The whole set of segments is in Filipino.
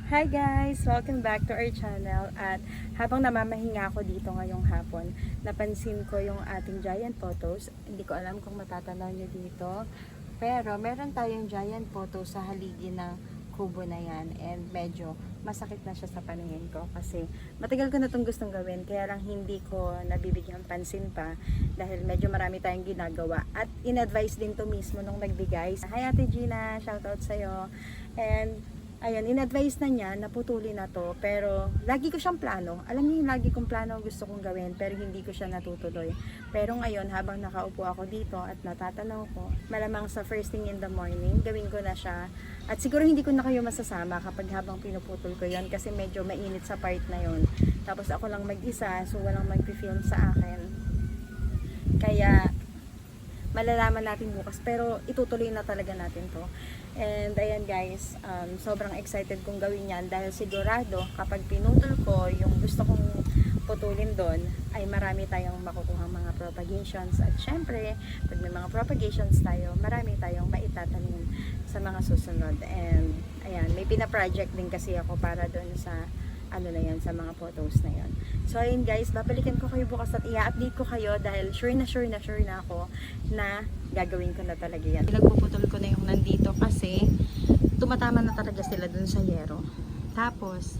Hi guys! Welcome back to our channel. At habang namamahinga ako dito ngayong hapon, napansin ko yung ating giant photos. Hindi ko alam kung matatanaw nyo dito. Pero meron tayong giant photo sa haligi ng kubo na yan. And medyo masakit na siya sa paningin ko. Kasi matagal ko na itong gustong gawin. Kaya lang hindi ko nabibigyan pansin pa. Dahil medyo marami tayong ginagawa. At in-advise din to mismo nung nagbigay. Hi Ate Gina! Shoutout sa'yo. And ayun, in-advise na niya na putulin na to, pero lagi ko siyang plano. Alam niyo yung lagi kong plano gusto kong gawin, pero hindi ko siya natutuloy. Pero ngayon, habang nakaupo ako dito at natatanaw ko, malamang sa first thing in the morning, gawin ko na siya. At siguro hindi ko na kayo masasama kapag habang pinuputol ko yon kasi medyo mainit sa part na yon. Tapos ako lang mag-isa, so walang mag-film sa akin. Kaya malalaman natin bukas, pero itutuloy na talaga natin to. And ayan guys, sobrang excited kong gawin yan dahil sigurado kapag pinutol ko yung gusto kong putulin doon ay marami tayong makukuha mga propagations. At syempre, pag may mga propagations tayo, marami tayong maitatanim sa mga susunod. And ayan, may pina-project din kasi ako para doon sa ano na yan, sa mga photos na yan. So ayun guys, babalikan ko kayo bukas at i-update ko kayo dahil sure na ako na gagawin ko na talaga yan. Pinagpuputol ko na yung nandito kasi tumatama na talaga sila dun sa yero. Tapos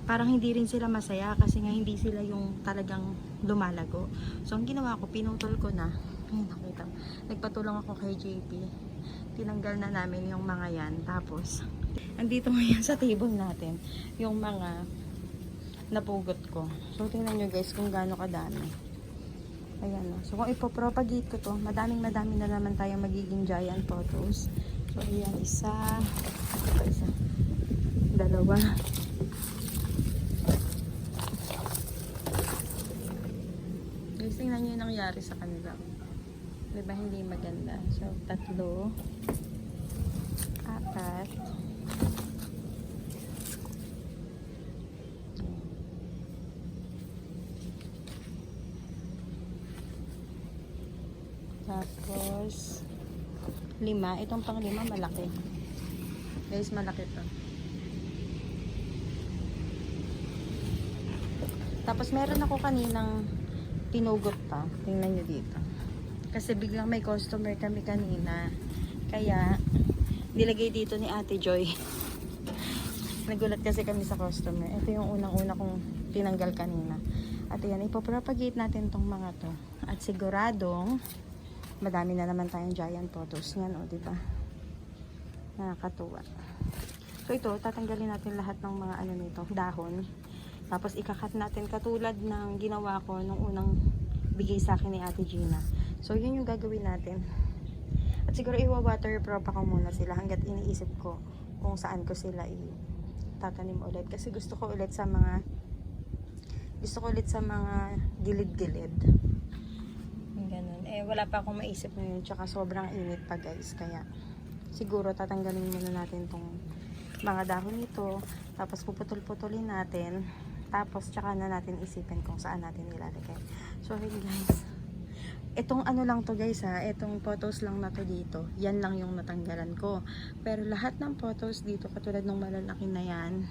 parang hindi rin sila masaya kasi nga hindi sila yung talagang lumalago. So ang ginawa ko, pinutol ko na. Ay nakita, nagpatulong ako kay JP. Tinanggal na namin yung mga yan. Tapos andito ngayon sa table natin yung mga napugot ko. So tingnan nyo guys kung gaano kadami. Ayan o. So kung ipopropagate ko to, madami na naman tayong magiging giant photos. So ayan, isa, dalawa. Guys, tingnan nyo yung nangyari sa kanila. Diba hindi maganda? So tatlo, apat, tapos 5. Itong pang 5 malaki guys, malaki to. Tapos meron ako kaninang pinugot pa, tingnan nyo dito kasi biglang may customer kami kanina kaya nilagay dito ni Ate Joy. Nagulat kasi kami sa customer. Ito yung unang-una kong tinanggal kanina. At yan, ipopropagate natin tong mga to. At siguradong madami na naman tayong giant photos. Yan o, diba? Nakakatuwa. So ito, tatanggalin natin lahat ng mga ano nito, dahon. Tapos ikakat natin katulad ng ginawa ko nung unang bigay sa akin ni Ate Gina. So yun yung gagawin natin. At siguro iwa-waterproof ako muna sila hanggat iniisip ko kung saan ko sila itatanim ulit. Kasi gusto ko ulit sa mga gilid-gilid. Ganun. Eh, wala pa akong maisip na yun. Tsaka sobrang init pa guys. Kaya siguro tatanggalin muna natin tong mga dahon nito. Tapos puputol-putulin natin. Tapos tsaka na natin isipin kung saan natin ilalagay. So, hey guys. Itong ano lang to guys ha, itong photos lang na to dito, yan lang yung natanggalan ko. Pero lahat ng photos dito, katulad ng malalaki na yan,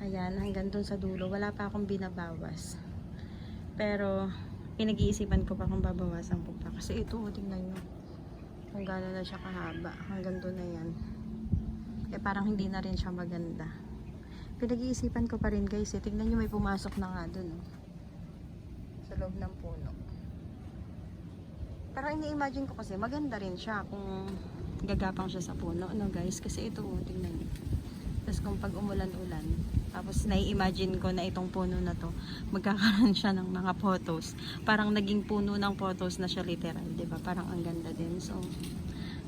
ayan, hanggang dun sa dulo, wala pa akong binabawas. Pero, pinag-iisipan ko pa kung babawasan ko pa. Kasi ito, tingnan nyo, kung gano'n na siya kahaba, hanggang dun na yan. Eh, parang hindi na rin siya maganda. Pinag-iisipan ko pa rin guys, tingnan nyo, may pumasok na nga dun. Sa loob ng puno. Pero ini-imagine ko kasi maganda rin siya kung gagapang siya sa puno, no guys? Kasi ito, tingnan niyo. Tapos kung pag umulan-ulan, tapos nai-imagine ko na itong puno na to, magkakaroon siya ng mga photos. Parang naging puno ng photos na siya literal, 'di ba? Parang ang ganda din. So,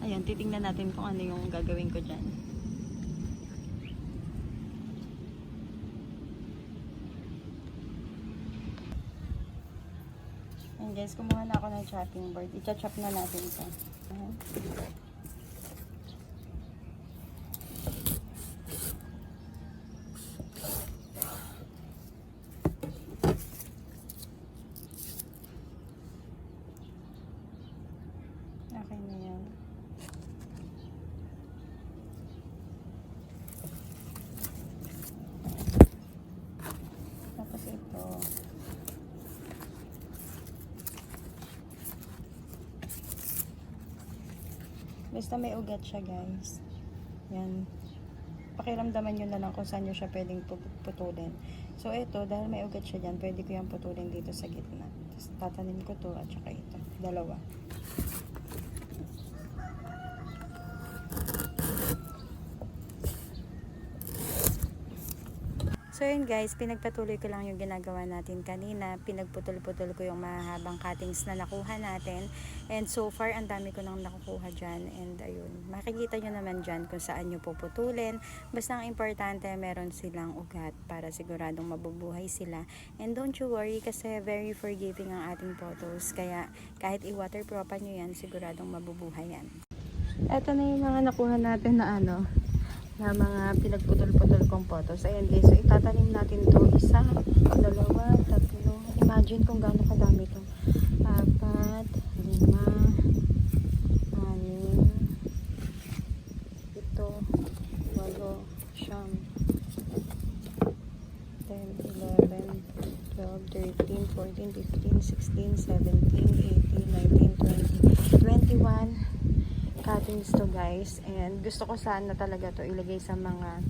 ayan, titingnan natin kung ano yung gagawin ko diyan. Guys, kumuha na ako ng chopping board. I-chop na natin ito. Okay na yan. Basta may ugat siya, guys. Yan. Pakiramdaman nyo na lang kung saan nyo siya pwedeng putulin. So, ito, dahil may ugat siya dyan, pwede ko yung putulin dito sa gitna. Tapos, tatanim ko to at saka ito. Dalawa. So yun guys, pinagpatuloy ko lang yung ginagawa natin kanina. Pinagputol-putol ko yung mahahabang cuttings na nakuha natin. And so far, ang dami ko nang nakukuha dyan. And ayun, makikita nyo naman dyan kung saan nyo puputulin. Basta ang importante, meron silang ugat para siguradong mabubuhay sila. And don't you worry kasi very forgiving ang ating photos. Kaya kahit i-waterproopan nyo yan, siguradong mabubuhay yan. Ito na yung mga nakuha natin na na mga pinagputol-putol kong photos. Ayan guys, so itatanim natin to isa, dalawa, tatlo. Imagine kung gaano kadami to. 4, 5, 6, 6, 7, 8, 9, 10, 11, 12, 13, 14, 15, 16, 17, 18, 19, 20, 21 cuttings to guys. And gusto ko sana talaga to ilagay sa mga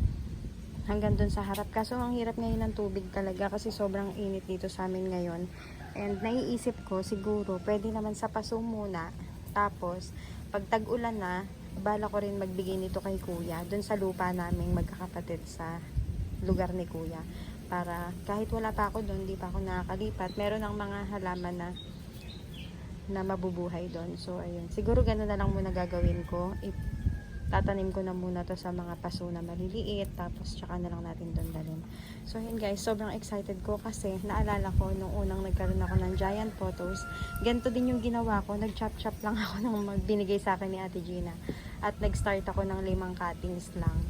hanggang dun sa harap. Kaso ang hirap ngayon ng tubig talaga kasi sobrang init dito sa amin ngayon. And naiisip ko siguro pwede naman sa paso muna. Tapos pag tag-ulan na, bala ko rin magbigay nito kay kuya dun sa lupa naming magkakapatid sa lugar ni kuya. Para kahit wala pa ako dun, di pa ako nakakalipat, meron ng mga halaman na mabubuhay doon. So, ayun. Siguro gano'n na lang muna gagawin ko. Tatanim ko na muna to sa mga paso na maliliit. Tapos, tsaka na lang natin doon dalhin. So, ayun guys. Sobrang excited ko kasi naalala ko nung unang nagkaroon ako ng giant photos. Ganito din yung ginawa ko. Nag-chop-chop lang ako nung binigay sa akin ni Ate Gina. At nag-start ako ng 5 cuttings lang.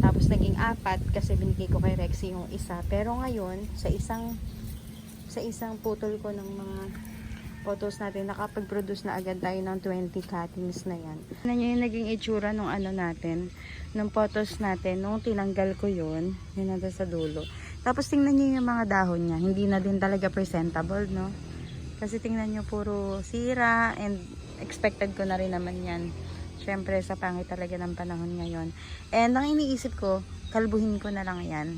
Tapos, naging 4 kasi binigay ko kay Rexy yung isa. Pero ngayon, sa isang putol ko ng mga photos natin, nakapag-produce na agad tayo ng 20 cuttings na yan. Tignan nyo yung naging itsura nung natin, nung photos natin, nung tinanggal ko yun nandun sa dulo. Tapos tingnan nyo yung mga dahon niya, hindi na din talaga presentable, no? Kasi tingnan nyo, puro sira, and expected ko na rin naman yan. Syempre, sa pangit talaga ng panahon ngayon. And ang iniisip ko, kalbuhin ko na lang yan.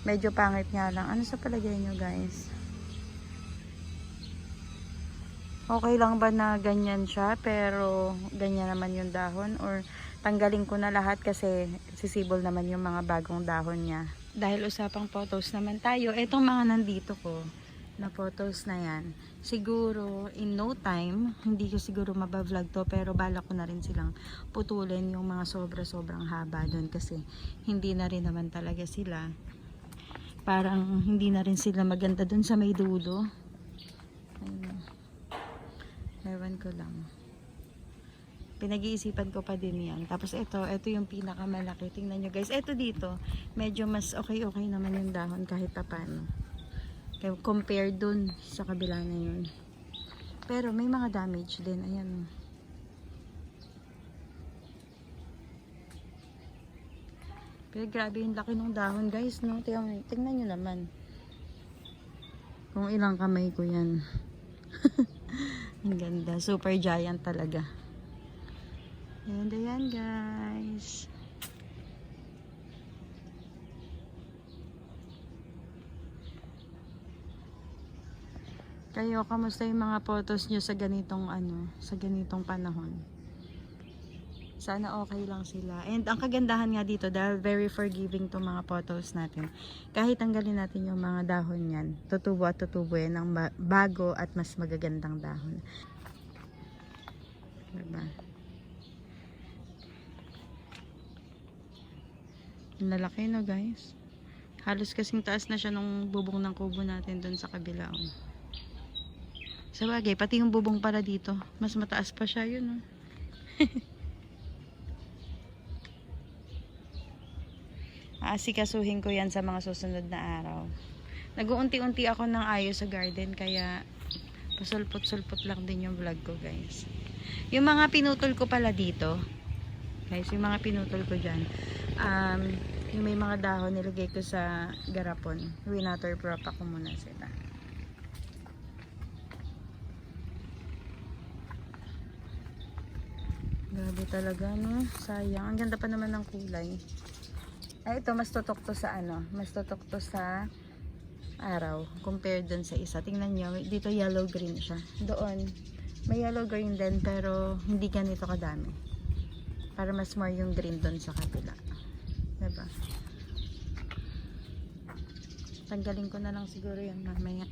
Medyo pangit nga lang. Ano sa palagay nyo, guys? Okay lang ba na ganyan siya pero ganyan naman yung dahon, or tanggalin ko na lahat kasi sisibol naman yung mga bagong dahon niya. Dahil usapang photos naman tayo, etong mga nandito ko na photos na yan, siguro in no time, hindi ko siguro mabavlog to, pero balak ko na rin silang putulin yung mga sobrang haba doon kasi hindi na rin naman talaga sila, parang hindi na rin sila maganda doon sa may dulo. Ayun. Ewan ko lang. Pinag-iisipan ko pa din yan. Tapos ito yung pinakamalaki. Tingnan nyo guys. Ito dito, medyo mas okay naman yung dahon kahit paano. Compare dun sa kabila na yun. Pero may mga damage din. Ayan. Pero grabe yung laki ng dahon guys. No? Tingnan nyo naman. Kung ilang kamay ko yan. Ang ganda. Super giant talaga. And ayan guys. Kayo, kamusta yung mga photos nyo sa ganitong sa ganitong panahon? Sana okay lang sila. And ang kagandahan nga dito, dahil very forgiving tong mga photos natin. Kahit tanggalin natin yung mga dahon yan, tutubo at tutubo yan ng bago at mas magagandang dahon. Diba? Ang lalaki no guys. Halos kasing taas na siya nung bubong ng kubo natin doon sa kabila. Sa bagay, pati yung bubong para dito, mas mataas pa siya yun. Aasikasuhin ko yan sa mga susunod na araw. Nag-uunti-unti ako ng ayos sa garden, kaya pasulpot-sulpot lang din yung vlog ko guys. Yung mga pinutol ko pala dito guys, yung mga pinutol ko dyan, yung may mga dahon nilagay ko sa garapon, winaterprop ako muna sila. Grabe talaga, no? Sayang. Ang ganda pa naman ng kulay. Ay, ito, mas tutok to sa ano? Mas tutok to sa araw. Compared dun sa isa. Tingnan nyo, dito yellow-green siya. Doon, may yellow-green din, pero hindi ganito kadami. Para mas more yung green dun sa kabila. Diba? Tanggalin ko na lang siguro yan mamaya.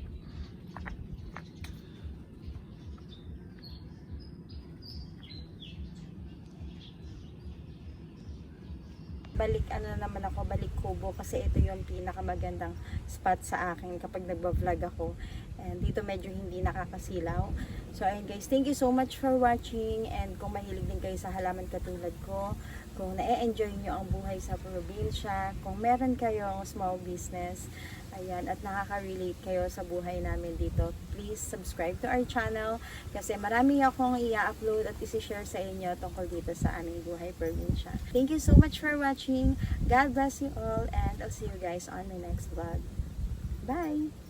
Balik ano na naman ako, balik Kubo kasi ito yung pinakamagandang spot sa akin kapag nagba-vlog ako. And dito medyo hindi nakakasilaw. So ayun guys, thank you so much for watching, and kung mahilig din kayo sa halaman katulad ko, kung na-enjoy nyo ang buhay sa probinsya, kung meron kayong small business, ayan, at nakaka-relate kayo sa buhay namin dito, please subscribe to our channel kasi marami akong i-upload at isi-share sa inyo tungkol dito sa aming buhay probinsya. Thank you so much for watching. God bless you all, and I'll see you guys on my next vlog. Bye!